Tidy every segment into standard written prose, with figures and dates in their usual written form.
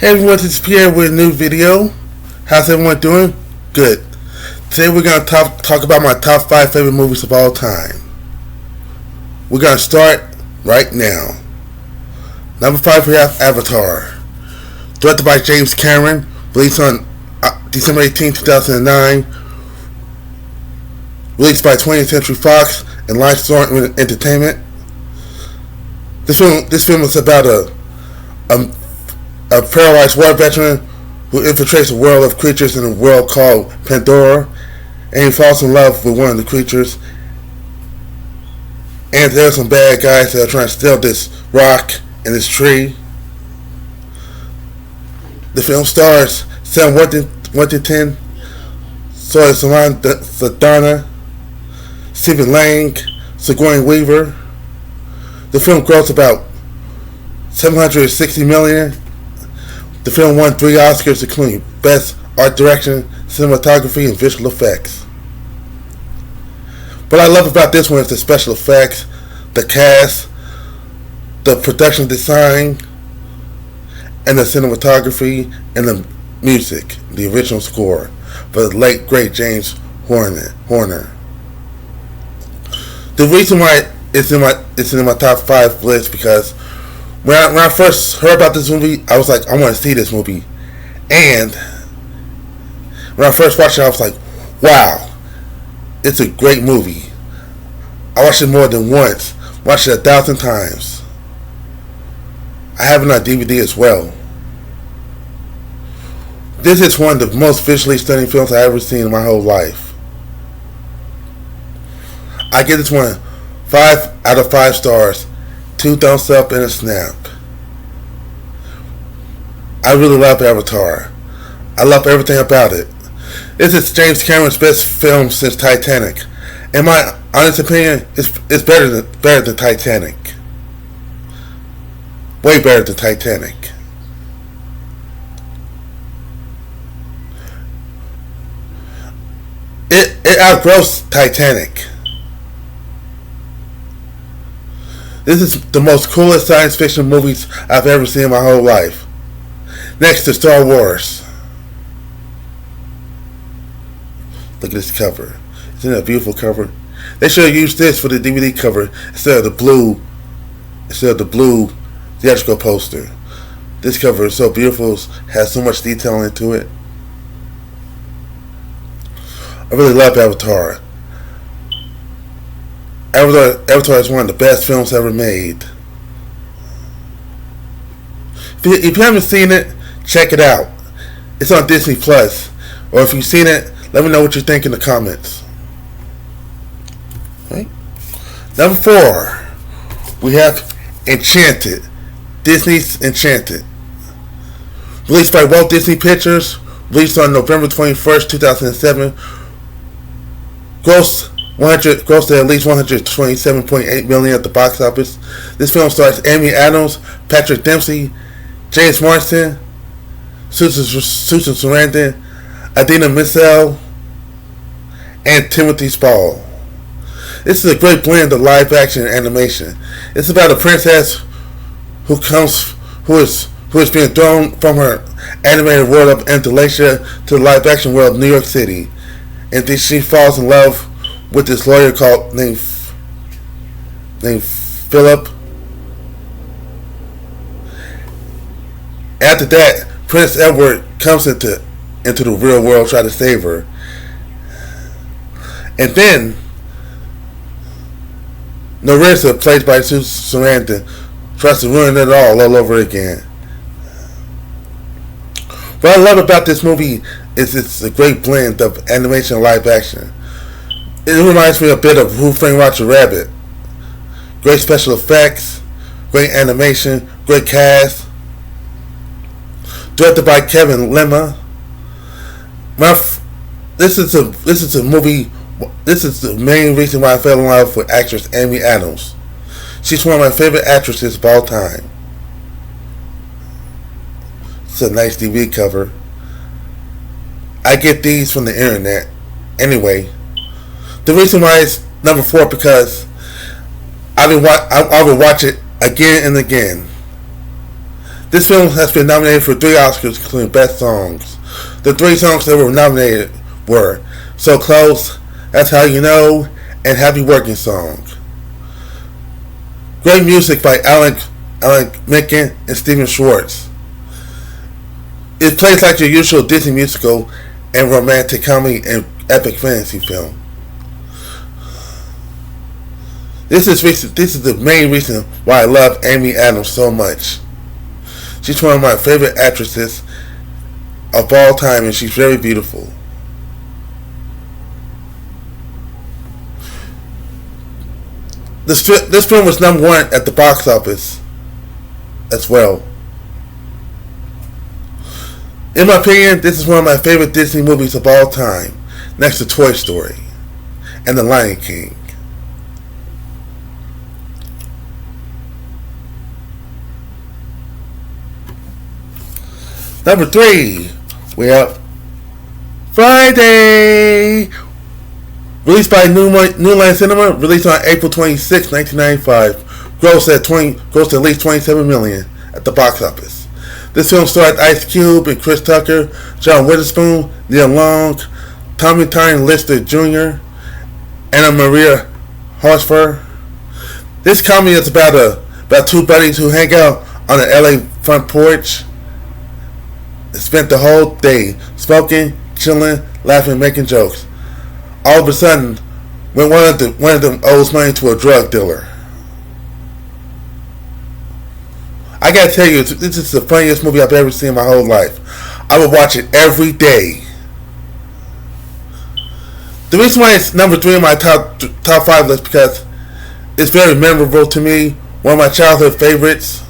Hey everyone, this is Pierre with a new video. How's everyone doing? Good. Today we're going to talk about my top 5 favorite movies of all time. We're going to start right now. Number 5 we have Avatar. Directed by James Cameron, released on December 18, 2009. Released by 20th Century Fox and Lightstorm Entertainment. This film is about a paralyzed war veteran who infiltrates a world of creatures in a world called Pandora, and he falls in love with one of the creatures. And there are some bad guys that are trying to steal this rock and this tree. The film stars Sam Worthington, Zoe Saldana, Stephen Lang, Sigourney Weaver. The film grossed about $760 million. The film won 3 Oscars, including Best Art Direction, Cinematography, and Visual Effects. What I love about this one is the special effects, the cast, the production design, and the cinematography, and the music, the original score, for the late, great James Horner. The reason why it's in my top 5 list because when I first heard about this movie, I was like, I want to see this movie. And when I first watched it, I was like, wow, it's a great movie. I watched it more than once. Watched it 1,000 times. I have it on DVD as well. This is one of the most visually stunning films I've ever seen in my whole life. I give this one 5 out of 5 stars. 2 thumbs up and a snap. I really love Avatar. I love everything about it. This is James Cameron's best film since Titanic. In my honest opinion, it's better than Titanic. Way better than Titanic. It outgrows Titanic. This is the most coolest science fiction movies I've ever seen in my whole life. Next to Star Wars. Look at this cover. Isn't it a beautiful cover? They should have used this for the DVD cover instead of the blue theatrical poster. This cover is so beautiful, has so much detail into it. I really love Avatar. Avatar is one of the best films ever made. If you haven't seen it, check it out. It's on Disney Plus. Or if you've seen it, let me know what you think in the comments. Right. Number 4, we have Enchanted. Disney's Enchanted. Released by Walt Disney Pictures. Released on November 21st, 2007. Grossed at least $127.8 million at the box office. This film stars Amy Adams, Patrick Dempsey, James Marsden, Susan Sarandon, Idina Menzel, and Timothy Spall. This is a great blend of live action and animation. It's about a princess who is being thrown from her animated world of Andalusia to the live action world of New York City, and then she falls in love with this lawyer named Philip. After that, Prince Edward comes into the real world trying to save her. And then Nerissa, played by Susan Sarandon, tries to ruin it all over again. What I love about this movie is it's a great blend of animation and live action. It reminds me a bit of Who Framed Roger Rabbit. Great special effects, great animation, great cast. Directed by Kevin Lima. This is a movie. This is the main reason why I fell in love with actress Amy Adams. She's one of my favorite actresses of all time. It's a nice DVD cover. I get these from the internet. Anyway. The reason why it's number 4 because I will watch it again and again. This film has been nominated for 3 Oscars, including Best Songs. The 3 songs that were nominated were So Close, That's How You Know, and Happy Working Song. Great music by Alan Menken and Stephen Schwartz. It plays like your usual Disney musical and romantic comedy and epic fantasy film. This is the main reason why I love Amy Adams so much. She's one of my favorite actresses of all time, and she's very beautiful. This film was number 1 at the box office as well. In my opinion, this is one of my favorite Disney movies of all time, next to Toy Story and The Lion King. Number 3, we have Friday, released by New Line Cinema, released on April 26, 1995. Grossed at least $27 million at the box office. This film starred Ice Cube and Chris Tucker, John Witherspoon, Neil Long, Tommy Tyne Lister Jr., Anna Maria Horsford. This comedy is about 2 buddies who hang out on an LA front porch. Spent the whole day smoking, chilling, laughing, making jokes. All of a sudden, when one of them owes money to a drug dealer. I gotta tell you, this is the funniest movie I've ever seen in my whole life. I would watch it every day. The reason why it's number 3 on my top 5 list because it's very memorable to me. One of my childhood favorites.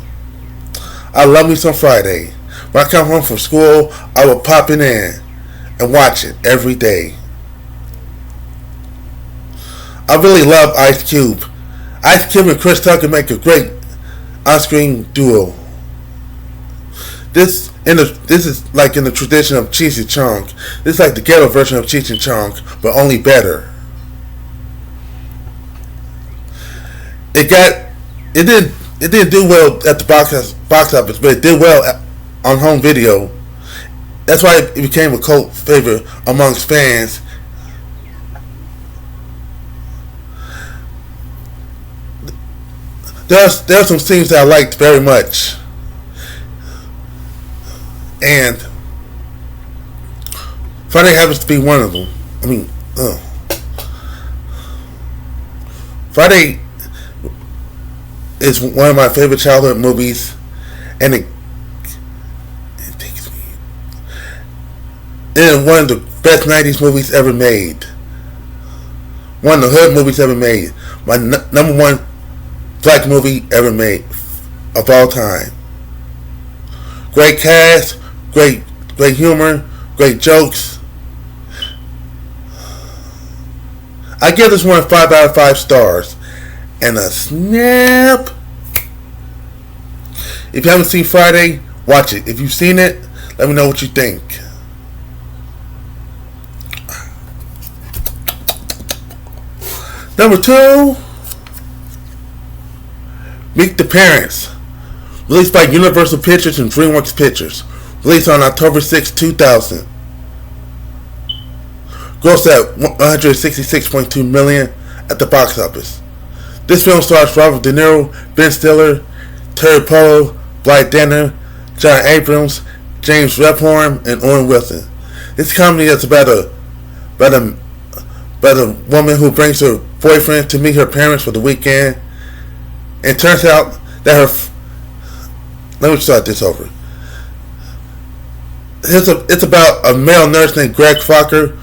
I love me some Friday. When I come home from school, I will pop it in and watch it every day. I really love Ice Cube. Ice Cube and Chris Tucker make a great on-screen duo. This is like in the tradition of Cheech and Chong. This is like the ghetto version of Cheech and Chong, but only better. It didn't do well at the box office, but it did well on home video. That's why it became a cult favorite amongst fans. There are some scenes that I liked very much, and Friday happens to be one of them. Friday is one of my favorite childhood movies, and it takes me. It is one of the best 90s movies ever made. One of the hood movies ever made. My number 1 black movie ever made of all time. Great cast, great humor, great jokes. I give this one 5 out of 5 stars. And a snap. If you haven't seen Friday, watch it. If you've seen it, let me know what you think. Number 2, Meet the Parents, released by Universal Pictures and DreamWorks Pictures, released on October 6, 2000. Grossed at $166.2 million at the box office. This film stars Robert De Niro, Ben Stiller, Terry Polo, Blythe Danner, John Abrams, James Rebhorn, and Owen Wilson. This comedy is about a woman who brings her boyfriend to meet her parents for the weekend. And it turns out that let me start this over. It's about a male nurse named Greg Fokker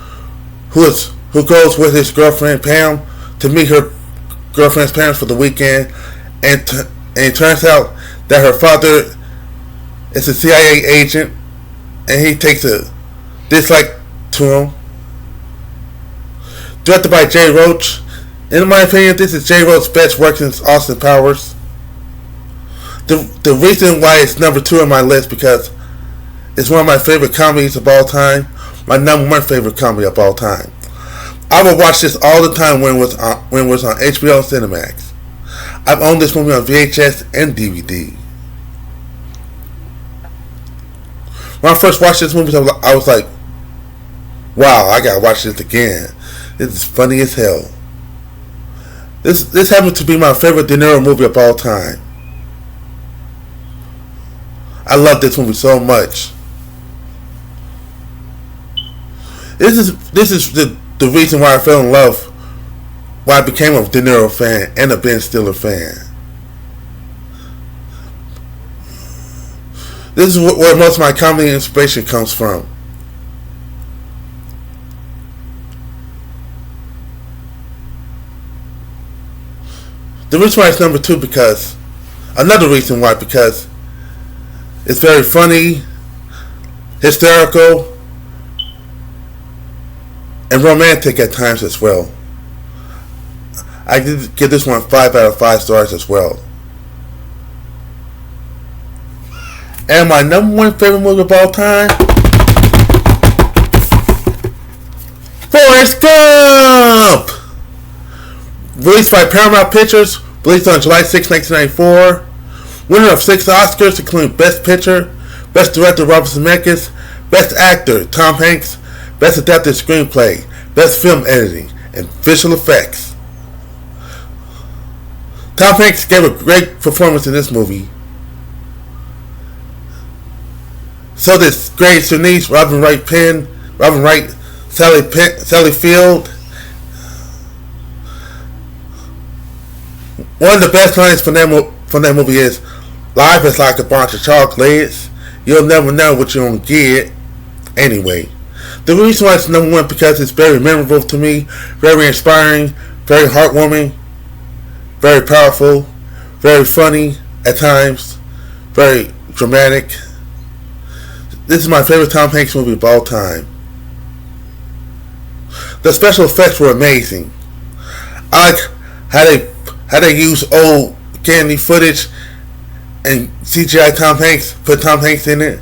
who goes with his girlfriend Pam to meet her girlfriend's parents for the weekend, and it turns out that her father is a CIA agent, and he takes a dislike to him. Directed by Jay Roach. In my opinion, this is Jay Roach's best work since Austin Powers. The reason why it's number 2 on my list because it's one of my favorite comedies of all time. My number 1 favorite comedy of all time. I would watch this all the time when it was on HBO and Cinemax. I've owned this movie on VHS and DVD. When I first watched this movie, I was like, wow, I gotta watch this again. This is funny as hell. This happens to be my favorite De Niro movie of all time. I love this movie so much. This is the reason why I fell in love, why I became a De Niro fan and a Ben Stiller fan. This is where most of my comedy inspiration comes from. The reason why it's number 2 because it's very funny, hysterical, and romantic at times as well. I did give this one 5 out of 5 stars as well. And my number 1 favorite movie of all time, Forrest Gump! Released by Paramount Pictures, released on July 6, 1994. Winner of 6 Oscars, including Best Picture, Best Director Robert Zemeckis, Best Actor Tom Hanks, Best Adapted Screenplay, Best Film Editing, and Visual Effects. Tom Hanks gave a great performance in this movie. So did Grace Souness, Robin Wright, Sally Field. One of the best lines from that movie is, "Life is like a bunch of chocolates. You'll never know what you're gonna get." Anyway, the reason why it's number 1 because it's very memorable to me, very inspiring, very heartwarming, very powerful, very funny at times, very dramatic. This is my favorite Tom Hanks movie of all time. The special effects were amazing. I like how they use old candy footage and CGI put Tom Hanks in it.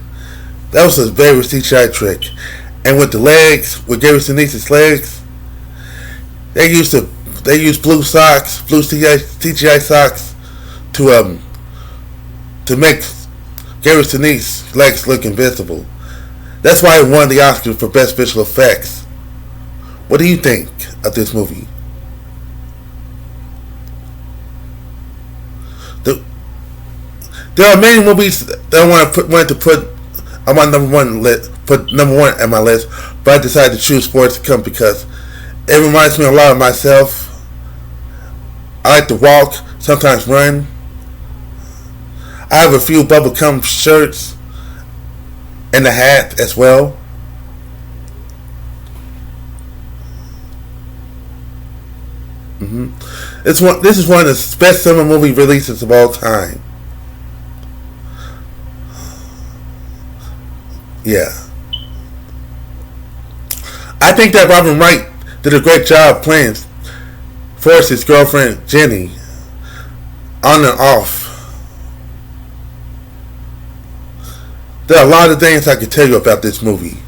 That was a very CGI trick. And with the legs, with Gary Sinise's legs, they used blue CGI socks to make Gary Sinise's legs look invisible. That's why he won the Oscar for Best Visual Effects. What do you think of this movie? There are many movies that I wanted to put on my number 1 list, put number 1 at my list, but I decided to choose Forrest Gump because it reminds me a lot of myself. I like to walk, sometimes run. I have a few bubblegum shirts and a hat as well. This is one of the best summer movie releases of all time. Yeah. I think that Robin Wright did a great job playing Forrest's girlfriend, Jenny, on and off. There are a lot of things I could tell you about this movie,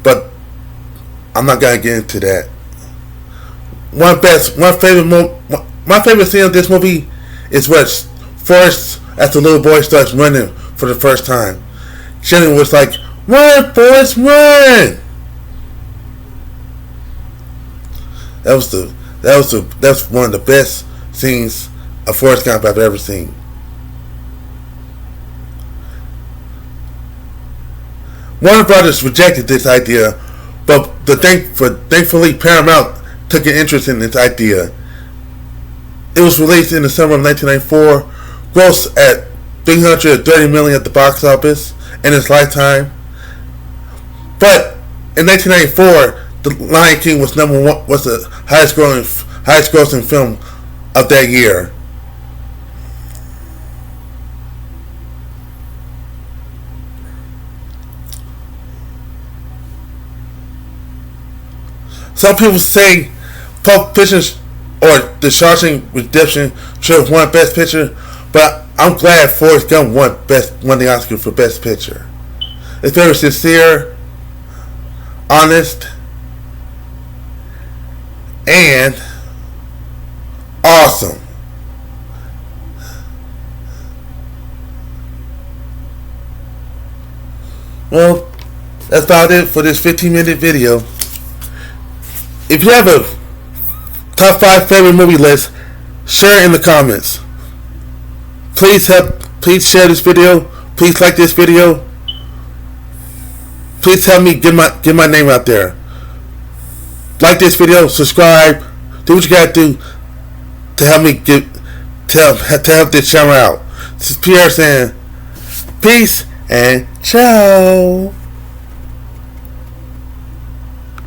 but I'm not gonna get into that. My favorite scene of this movie is where Forrest, as the little boy, starts running for the first time. Jenny was like, "Run, Forrest, run!" That's one of the best scenes of Forrest Gump I've ever seen. Warner Brothers rejected this idea, but thankfully Paramount took an interest in this idea. It was released in the summer of 1994, grossed at $330 million at the box office in its lifetime. But in 1994, The Lion King was the highest grossing film of that year. Some people say Pulp Fiction or The Shawshank Redemption should have won Best Picture, but I'm glad Forrest Gump won the Oscar for Best Picture. It's very sincere, honest, and awesome. Well, that's about it for this 15-minute video. If you have a top 5 favorite movie list, share it in the comments. Please share this video. Please like this video. Please help me get my name out there. Like this video, subscribe, do what you gotta do to help me to help this channel out. This is Pierre saying peace and ciao.